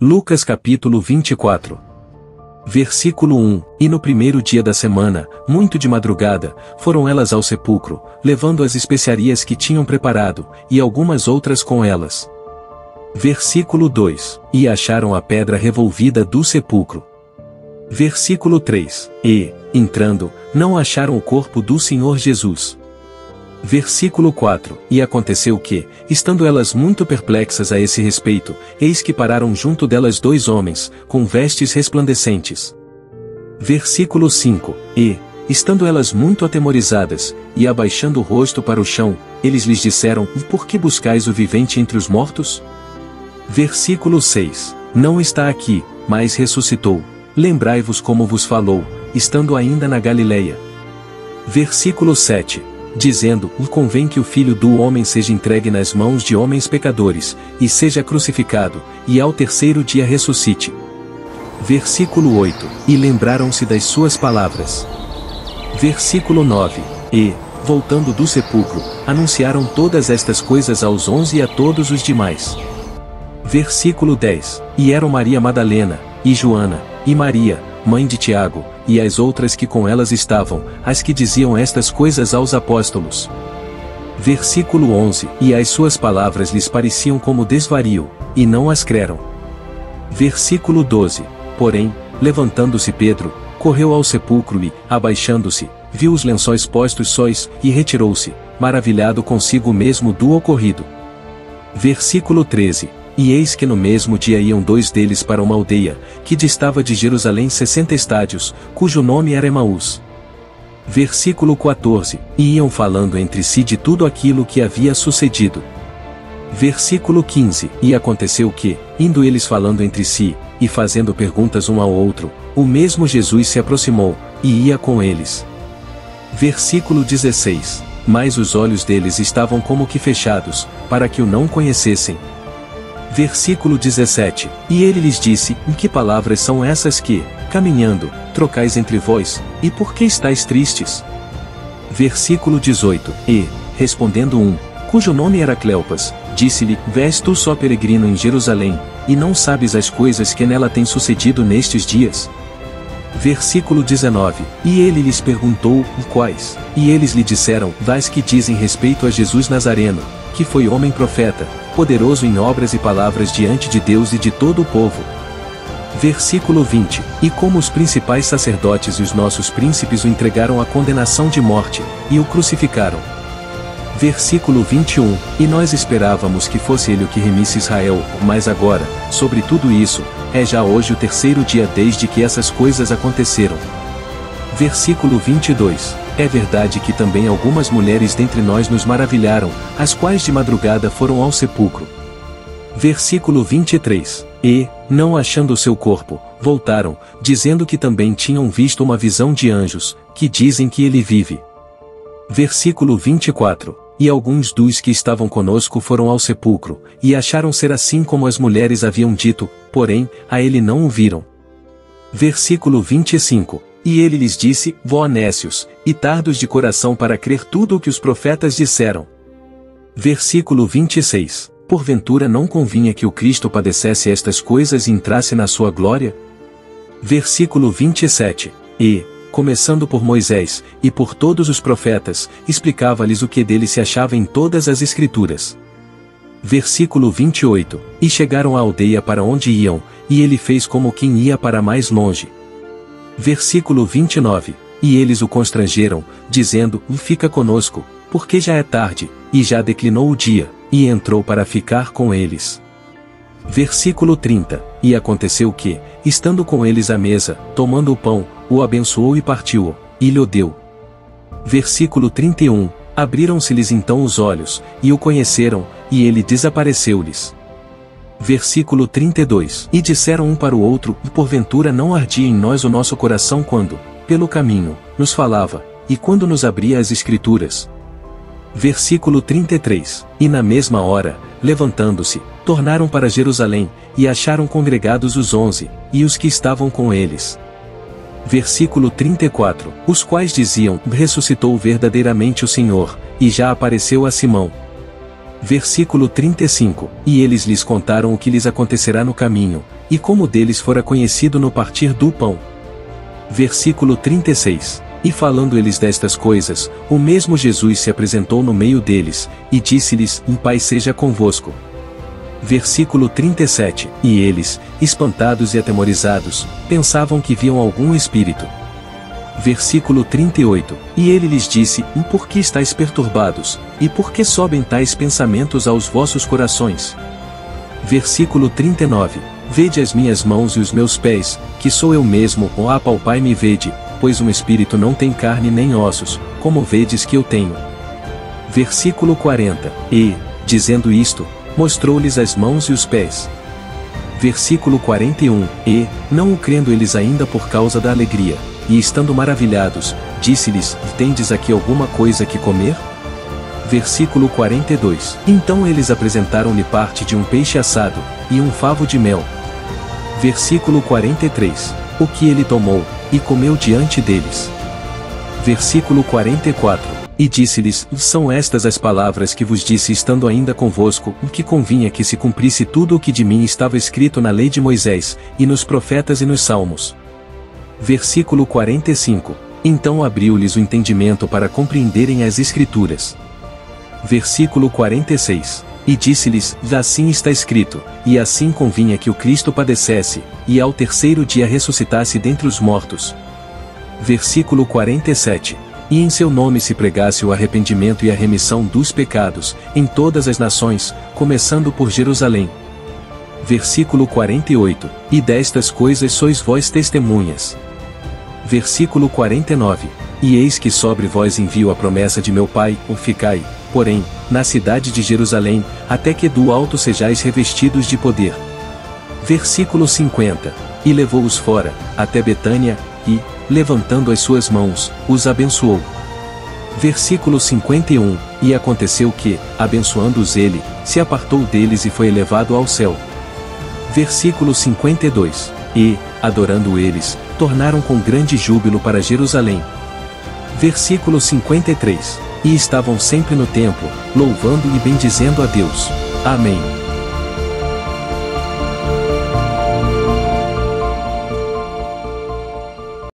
Lucas capítulo 24. Versículo 1. E no primeiro dia da semana, muito de madrugada, foram elas ao sepulcro, levando as especiarias que tinham preparado, e algumas outras com elas. Versículo 2. E acharam a pedra revolvida do sepulcro. Versículo 3. E, entrando, não acharam o corpo do Senhor Jesus. Versículo 4. E aconteceu que, estando elas muito perplexas a esse respeito, eis que pararam junto delas dois homens, com vestes resplandecentes. Versículo 5. E, estando elas muito atemorizadas, e abaixando o rosto para o chão, eles lhes disseram: Por que buscais o vivente entre os mortos? Versículo 6. Não está aqui, mas ressuscitou. Lembrai-vos como vos falou, estando ainda na Galileia. Versículo 7. Dizendo: Convém que o Filho do Homem seja entregue nas mãos de homens pecadores, e seja crucificado, e ao terceiro dia ressuscite. Versículo 8. E lembraram-se das suas palavras. Versículo 9. E, voltando do sepulcro, anunciaram todas estas coisas aos 11 e a todos os demais. Versículo 10. E eram Maria Madalena, e Joana, e Maria, mãe de Tiago, e as outras que com elas estavam, as que diziam estas coisas aos apóstolos. Versículo 11. E as suas palavras lhes pareciam como desvario, e não as creram. Versículo 12. Porém, levantando-se Pedro, correu ao sepulcro e, abaixando-se, viu os lençóis postos sóis, e retirou-se, maravilhado consigo mesmo do ocorrido. Versículo 13. E eis que no mesmo dia iam dois deles para uma aldeia, que distava de Jerusalém 60 estádios, cujo nome era Emaús. Versículo 14. E iam falando entre si de tudo aquilo que havia sucedido. Versículo 15. E aconteceu que, indo eles falando entre si, e fazendo perguntas um ao outro, o mesmo Jesus se aproximou, e ia com eles. Versículo 16. Mas os olhos deles estavam como que fechados, para que o não conhecessem. Versículo 17. E ele lhes disse: Que palavras são essas que, caminhando, trocais entre vós, e por que estáis tristes? Versículo 18. E, respondendo um, cujo nome era Cleopas, disse-lhe: Vés tu só peregrino em Jerusalém, e não sabes as coisas que nela têm sucedido nestes dias? Versículo 19. E ele lhes perguntou: Quais? E eles lhe disseram: Das que dizem respeito a Jesus Nazareno, que foi homem profeta, poderoso em obras e palavras diante de Deus e de todo o povo. Versículo 20. E como os principais sacerdotes e os nossos príncipes o entregaram à condenação de morte, e o crucificaram. Versículo 21. E nós esperávamos que fosse ele o que remisse Israel, mas agora, sobre tudo isso, é já hoje o terceiro dia desde que essas coisas aconteceram. Versículo 22. É verdade que também algumas mulheres dentre nós nos maravilharam, as quais de madrugada foram ao sepulcro. Versículo 23. E, não achando o seu corpo, voltaram, dizendo que também tinham visto uma visão de anjos, que dizem que ele vive. Versículo 24. E alguns dos que estavam conosco foram ao sepulcro, e acharam ser assim como as mulheres haviam dito, porém, a ele não o viram. Versículo 25. E ele lhes disse: Vó nécios, e tardos de coração para crer tudo o que os profetas disseram. Versículo 26. Porventura não convinha que o Cristo padecesse estas coisas e entrasse na sua glória? Versículo 27. E, começando por Moisés, e por todos os profetas, explicava-lhes o que dele se achava em todas as Escrituras. Versículo 28. E chegaram à aldeia para onde iam, e ele fez como quem ia para mais longe. Versículo 29. E eles o constrangeram, dizendo: Fica conosco, porque já é tarde, e já declinou o dia, e entrou para ficar com eles. Versículo 30. E aconteceu que, estando com eles à mesa, tomando o pão, o abençoou e partiu-o, e lhe deu. Versículo 31. Abriram-se-lhes então os olhos, e o conheceram, e ele desapareceu-lhes. Versículo 32. E disseram um para o outro: Porventura não ardia em nós o nosso coração quando, pelo caminho, nos falava, e quando nos abria as Escrituras? Versículo 33. E na mesma hora, levantando-se, tornaram para Jerusalém, e acharam congregados os 11, e os que estavam com eles. Versículo 34. Os quais diziam: Ressuscitou verdadeiramente o Senhor, e já apareceu a Simão. Versículo 35. E eles lhes contaram o que lhes acontecerá no caminho, e como deles fora conhecido no partir do pão. Versículo 36. E falando eles destas coisas, o mesmo Jesus se apresentou no meio deles, e disse-lhes: Paz seja convosco. Versículo 37. E eles, espantados e atemorizados, pensavam que viam algum espírito. Versículo 38. E ele lhes disse: Por que estáis perturbados, e por que sobem tais pensamentos aos vossos corações? Versículo 39. Vede as minhas mãos e os meus pés, que sou eu mesmo, ou apalpai-me e vede, pois um espírito não tem carne nem ossos, como vedes que eu tenho. Versículo 40. E, dizendo isto, mostrou-lhes as mãos e os pés. Versículo 41. E, não o crendo eles ainda por causa da alegria, e estando maravilhados, disse-lhes: Tendes aqui alguma coisa que comer? Versículo 42. Então eles apresentaram-lhe parte de um peixe assado, e um favo de mel. Versículo 43. O que ele tomou, e comeu diante deles. Versículo 44. E disse-lhes: São estas as palavras que vos disse estando ainda convosco, que convinha que se cumprisse tudo o que de mim estava escrito na lei de Moisés, e nos profetas e nos salmos. Versículo 45. Então abriu-lhes o entendimento para compreenderem as Escrituras. Versículo 46. E disse-lhes: Assim está escrito, e assim convinha que o Cristo padecesse, e ao terceiro dia ressuscitasse dentre os mortos. Versículo 47. E em seu nome se pregasse o arrependimento e a remissão dos pecados, em todas as nações, começando por Jerusalém. Versículo 48. E destas coisas sois vós testemunhas. Versículo 49. E eis que sobre vós envio a promessa de meu Pai, ficai, porém, na cidade de Jerusalém, até que do alto sejais revestidos de poder. Versículo 50. E levou-os fora, até Betânia, e, levantando as suas mãos, os abençoou. Versículo 51. E aconteceu que, abençoando-os ele, se apartou deles e foi elevado ao céu. Versículo 52. E, adorando eles, tornaram com grande júbilo para Jerusalém. Versículo 53. E estavam sempre no templo, louvando e bendizendo a Deus. Amém.